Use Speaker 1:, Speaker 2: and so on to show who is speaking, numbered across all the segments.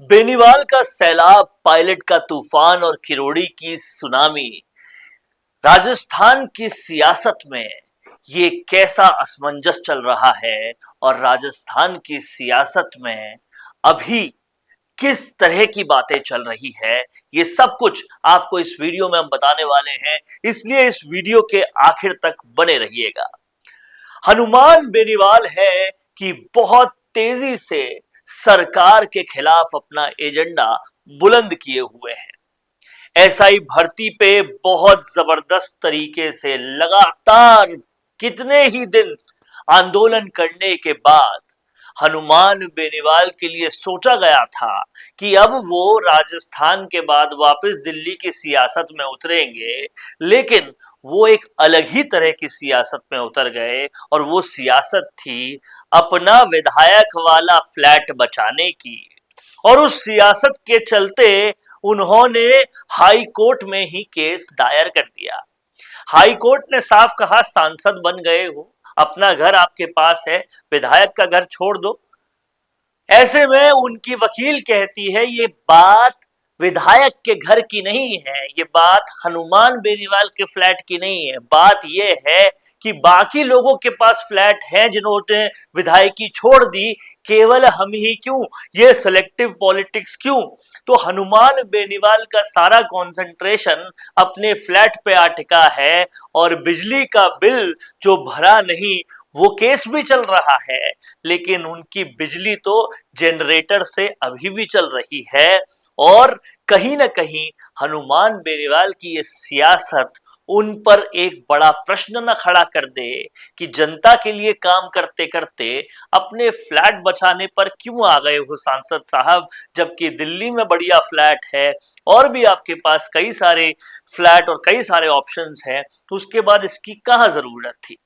Speaker 1: बेनीवाल का सैलाब, पायलट का तूफान और किरोड़ी की सुनामी, राजस्थान की सियासत में ये कैसा असमंजस चल रहा है और राजस्थान की सियासत में अभी किस तरह की बातें चल रही है, ये सब कुछ आपको इस वीडियो में हम बताने वाले हैं। इसलिए इस वीडियो के आखिर तक बने रहिएगा। हनुमान बेनीवाल है कि बहुत तेजी से सरकार के खिलाफ अपना एजेंडा बुलंद किए हुए हैं। एसआई भर्ती पे बहुत जबरदस्त तरीके से लगातार कितने ही दिन आंदोलन करने के बाद हनुमान बेनीवाल के लिए सोचा गया था कि अब वो राजस्थान के बाद वापस दिल्ली की सियासत में उतरेंगे, लेकिन वो एक अलग ही तरह की सियासत में उतर गए और वो सियासत थी अपना विधायक वाला फ्लैट बचाने की। और उस सियासत के चलते उन्होंने हाई कोर्ट में ही केस दायर कर दिया। हाई कोर्ट ने साफ कहा, सांसद बन गए हो, अपना घर आपके पास है, विधायक का घर छोड़ दो। ऐसे में उनकी वकील कहती है ये बात विधायक के घर की नहीं है, ये बात हनुमान बेनीवाल के फ्लैट की नहीं है। बात ये है कि बाकी लोगों के पास फ्लैट है जिन्होंने विधायकी छोड़ दी, केवल हम ही क्यों, ये सिलेक्टिव पॉलिटिक्स क्यों। तो हनुमान बेनीवाल का सारा कंसंट्रेशन अपने फ्लैट पे आ टिका है और बिजली का बिल जो भरा नहीं वो केस भी चल रहा है, लेकिन उनकी बिजली तो जनरेटर से अभी भी चल रही है। और कहीं ना कहीं हनुमान बेनीवाल की ये सियासत उन पर एक बड़ा प्रश्न न खड़ा कर दे कि जनता के लिए काम करते करते अपने फ्लैट बचाने पर क्यों आ गए हो सांसद साहब, जबकि दिल्ली में बढ़िया फ्लैट है और भी आपके पास कई सारे फ्लैट और कई सारे ऑप्शंस हैं, उसके बाद इसकी कहां जरूरत थी।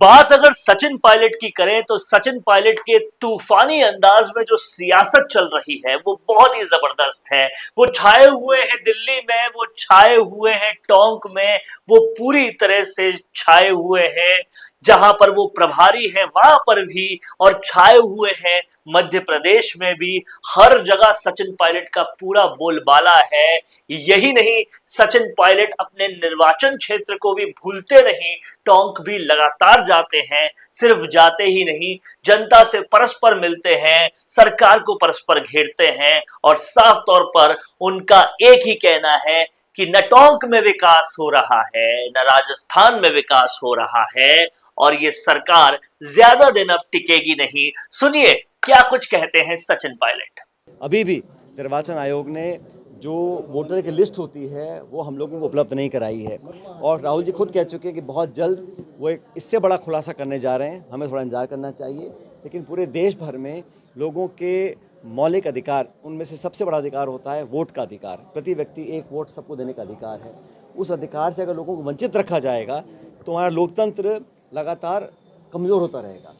Speaker 1: बात अगर सचिन पायलट की करें तो सचिन पायलट के तूफानी अंदाज में जो सियासत चल रही है वो बहुत ही जबरदस्त है। वो छाए हुए हैं दिल्ली में, वो छाए हुए हैं टोंक में, वो पूरी तरह से छाए हुए हैं जहां पर वो प्रभारी है वहां पर भी, और छाए हुए हैं मध्य प्रदेश में भी। हर जगह सचिन पायलट का पूरा बोलबाला है। यही नहीं, सचिन पायलट अपने निर्वाचन क्षेत्र को भी भूलते नहीं, टोंक भी लगातार जाते हैं। सिर्फ जाते ही नहीं, जनता से परस्पर मिलते हैं, सरकार को परस्पर घेरते हैं और साफ तौर पर उनका एक ही कहना है कि न टोंक में विकास हो रहा है, न राजस्थान में विकास हो रहा है और ये सरकार ज्यादा दिन अब टिकेगी नहीं। सुनिए क्या कुछ कहते हैं सचिन पायलट।
Speaker 2: अभी भी निर्वाचन आयोग ने जो वोटर की लिस्ट होती है वो हम लोगों को उपलब्ध नहीं कराई है और राहुल जी खुद कह चुके हैं कि बहुत जल्द वो एक इससे बड़ा खुलासा करने जा रहे हैं। हमें थोड़ा इंतजार करना चाहिए, लेकिन पूरे देश भर में लोगों के मौलिक अधिकार, उनमें से सबसे बड़ा अधिकार होता है वोट का अधिकार। प्रति व्यक्ति एक वोट सबको देने का अधिकार है। उस अधिकार से अगर लोगों को वंचित रखा जाएगा तो हमारा लोकतंत्र लगातार कमज़ोर होता रहेगा।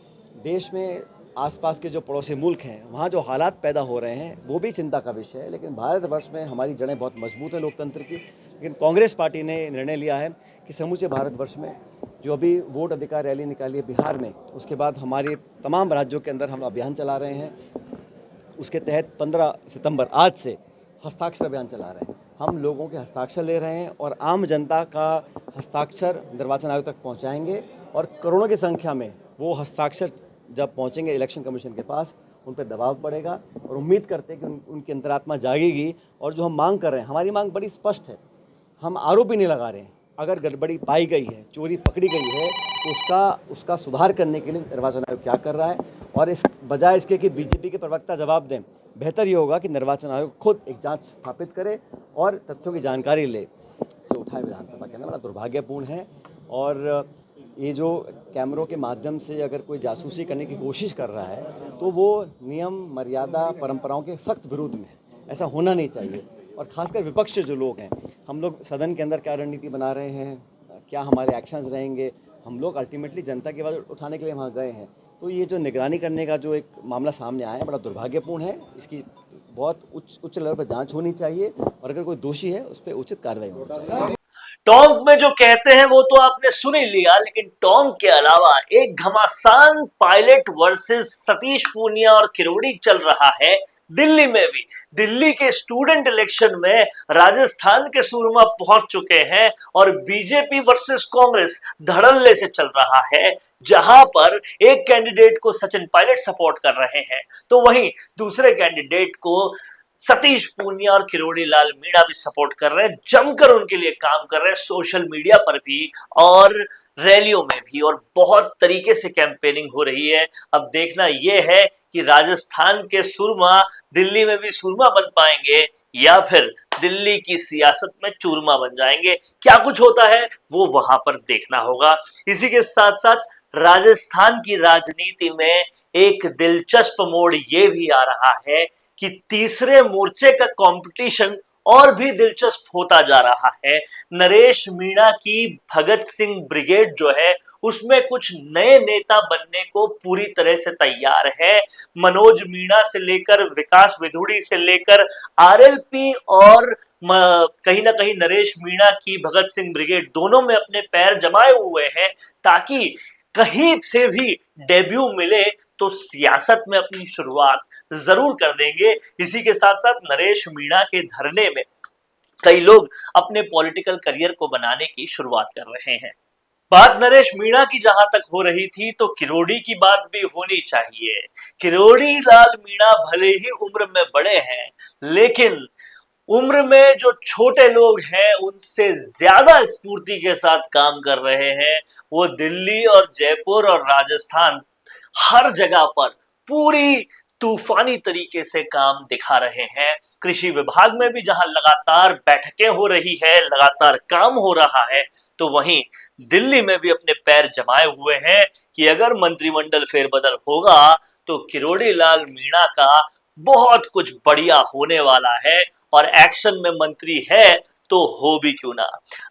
Speaker 2: देश में आसपास के जो पड़ोसी मुल्क हैं वहाँ जो हालात पैदा हो रहे हैं वो भी चिंता का विषय है, लेकिन भारतवर्ष में हमारी जड़ें बहुत मजबूत हैं लोकतंत्र की। लेकिन कांग्रेस पार्टी ने निर्णय लिया है कि समूचे भारतवर्ष में जो अभी वोट अधिकार रैली निकाली है बिहार में, उसके बाद हमारे तमाम राज्यों के अंदर हम अभियान चला रहे हैं। उसके तहत 15 सितंबर आज से हस्ताक्षर अभियान चला रहे हैं। हम लोगों के हस्ताक्षर ले रहे हैं और आम जनता का हस्ताक्षर निर्वाचन आयोग तक पहुंचाएंगे और करोड़ों की संख्या में वो हस्ताक्षर जब पहुंचेंगे इलेक्शन कमीशन के पास, उन पर दबाव पड़ेगा और उम्मीद करते हैं कि उनकी अंतरात्मा जागेगी। और जो हम मांग कर रहे हैं, हमारी मांग बड़ी स्पष्ट है। हम आरोप भी नहीं लगा रहे हैं। अगर गड़बड़ी पाई गई है, चोरी पकड़ी गई है, तो उसका सुधार करने के लिए निर्वाचन आयोग क्या कर रहा है, और इस बजाय इसके कि बीजेपी के प्रवक्ता जवाब दें, बेहतर ये होगा कि निर्वाचन आयोग खुद एक जांच स्थापित करे और तथ्यों की जानकारी ले। जो उठाए विधानसभा के अंदर बड़ा दुर्भाग्यपूर्ण है। और ये जो कैमरों के माध्यम से अगर कोई जासूसी करने की कोशिश कर रहा है तो वो नियम, मर्यादा, परंपराओं के सख्त विरुद्ध में है। ऐसा होना नहीं चाहिए। और खासकर विपक्ष जो लोग हैं, हम लोग सदन के अंदर क्या रणनीति बना रहे हैं, क्या हमारे एक्शंस रहेंगे, हम लोग अल्टीमेटली जनता की आवाज़ उठाने के लिए वहाँ गए हैं। तो ये जो निगरानी करने का जो एक मामला सामने आया है बड़ा दुर्भाग्यपूर्ण है। इसकी बहुत उच्च लेवल पर जांच होनी चाहिए और अगर कोई दोषी है उस पर उचित कार्रवाई होनी चाहिए।
Speaker 1: टोंक में जो कहते हैं वो तो आपने सुन ही लिया, लेकिन टोंक के अलावा एक घमासान पायलट वर्सेस सतीश पूनिया और किरोड़ी चल रहा है दिल्ली में भी। दिल्ली के स्टूडेंट इलेक्शन में राजस्थान के सूरमा पहुंच चुके हैं और बीजेपी वर्सेस कांग्रेस धड़ल्ले से चल रहा है, जहां पर एक कैंडिडेट को सचिन पायलट सपोर्ट कर रहे हैं तो वहीं दूसरे कैंडिडेट को सतीश पूनिया और किरोड़ी लाल मीणा भी सपोर्ट कर रहे हैं, जमकर उनके लिए काम कर रहे हैं सोशल मीडिया पर भी और रैलियों में भी, और बहुत तरीके से कैंपेनिंग हो रही है। अब देखना यह है कि राजस्थान के सुरमा दिल्ली में भी सुरमा बन पाएंगे या फिर दिल्ली की सियासत में चूरमा बन जाएंगे। क्या कुछ होता है वो वहां पर देखना होगा। इसी के साथ साथ राजस्थान की राजनीति में एक दिलचस्प मोड़ ये भी आ रहा है कि तीसरे मोर्चे का कंपटीशन और भी दिलचस्प होता जा रहा है। नरेश मीणा की भगत सिंह ब्रिगेड जो है उसमें कुछ नए नेता बनने को पूरी तरह से तैयार है। मनोज मीणा से लेकर विकास विधुड़ी से लेकर आरएलपी और कहीं ना कहीं नरेश मीणा की भगत सिंह ब्रिगेड दोनों में अपने पैर जमाए हुए हैं, ताकि कहीं से भी डेब्यू मिले तो सियासत में अपनी शुरुआत जरूर कर देंगे। इसी के साथ साथ नरेश मीणा के धरने में कई लोग अपने पॉलिटिकल करियर को बनाने की शुरुआत कर रहे हैं। बात नरेश मीणा की जहां तक हो रही थी तो किरोड़ी की बात भी होनी चाहिए। किरोड़ी लाल मीणा भले ही उम्र में बड़े हैं, लेकिन उम्र में जो छोटे लोग हैं उनसे ज्यादा स्फूर्ति के साथ काम कर रहे हैं। वो दिल्ली और जयपुर और राजस्थान हर जगह पर पूरी तूफानी तरीके से काम दिखा रहे हैं। कृषि विभाग में भी जहां लगातार बैठकें हो रही है, लगातार काम हो रहा है, तो वहीं दिल्ली में भी अपने पैर जमाए हुए हैं कि अगर मंत्रिमंडल फेरबदल होगा तो किरोड़ी लाल मीणा का बहुत कुछ बढ़िया होने वाला है, और एक्शन में मंत्री है तो हो भी क्यों ना।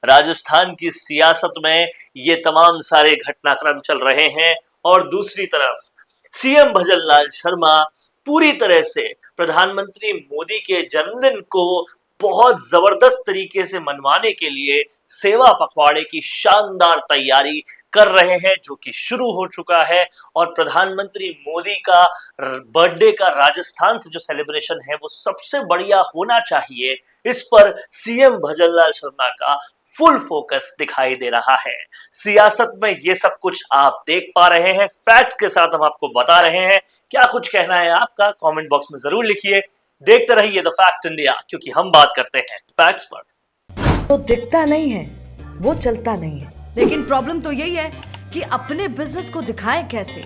Speaker 1: राजस्थान की सियासत में ये तमाम सारे घटनाक्रम चल रहे हैं और दूसरी तरफ सीएम भजनलाल शर्मा पूरी तरह से प्रधानमंत्री मोदी के जन्मदिन को बहुत जबरदस्त तरीके से मनवाने के लिए सेवा पखवाड़े की शानदार तैयारी कर रहे हैं, जो कि शुरू हो चुका है। और प्रधानमंत्री मोदी का बर्थडे का राजस्थान से जो सेलिब्रेशन है वो सबसे बढ़िया होना चाहिए, इस पर सीएम भजनलाल शर्मा का फुल फोकस दिखाई दे रहा है। सियासत में ये सब कुछ आप देख पा रहे हैं, फैक्ट्स के साथ हम आपको बता रहे हैं। क्या कुछ कहना है आपका कमेंट बॉक्स में जरूर लिखिए। देखते रहिए द फैक्ट इंडिया, क्योंकि हम बात करते हैं फैक्ट्स पर।
Speaker 3: तो दिखता नहीं है वो चलता नहीं है, लेकिन प्रॉब्लम तो यही है कि अपने बिजनेस को दिखाएं कैसे,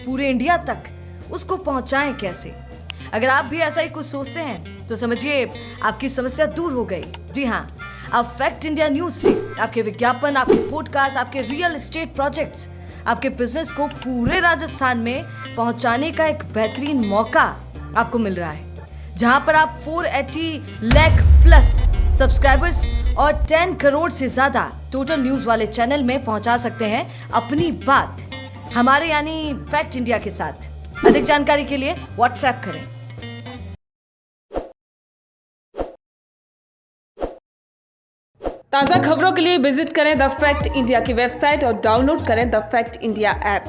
Speaker 3: पूरे इंडिया तक उसको पहुंचाएं कैसे। अगर आप भी ऐसा ही कुछ सोचते हैं तो समझिए आपकी समस्या दूर हो गई। जी हाँ, आप फैक्ट इंडिया न्यूज से आपके विज्ञापन, आपके पॉडकास्ट, आपके रियल एस्टेट प्रोजेक्ट्स, आपके बिजनेस को पूरे राजस्थान में पहुंचाने का एक बेहतरीन मौका आपको मिल रहा है, जहां पर आप 480 लाख प्लस सब्सक्राइबर्स और 10 करोड़ से ज्यादा टोटल न्यूज वाले चैनल में पहुंचा सकते हैं अपनी बात हमारे यानी फैक्ट इंडिया के साथ। अधिक जानकारी के लिए व्हाट्सएप करें।
Speaker 4: ताज़ा खबरों के लिए विजिट करें द फैक्ट इंडिया की वेबसाइट और डाउनलोड करें द फैक्ट इंडिया ऐप।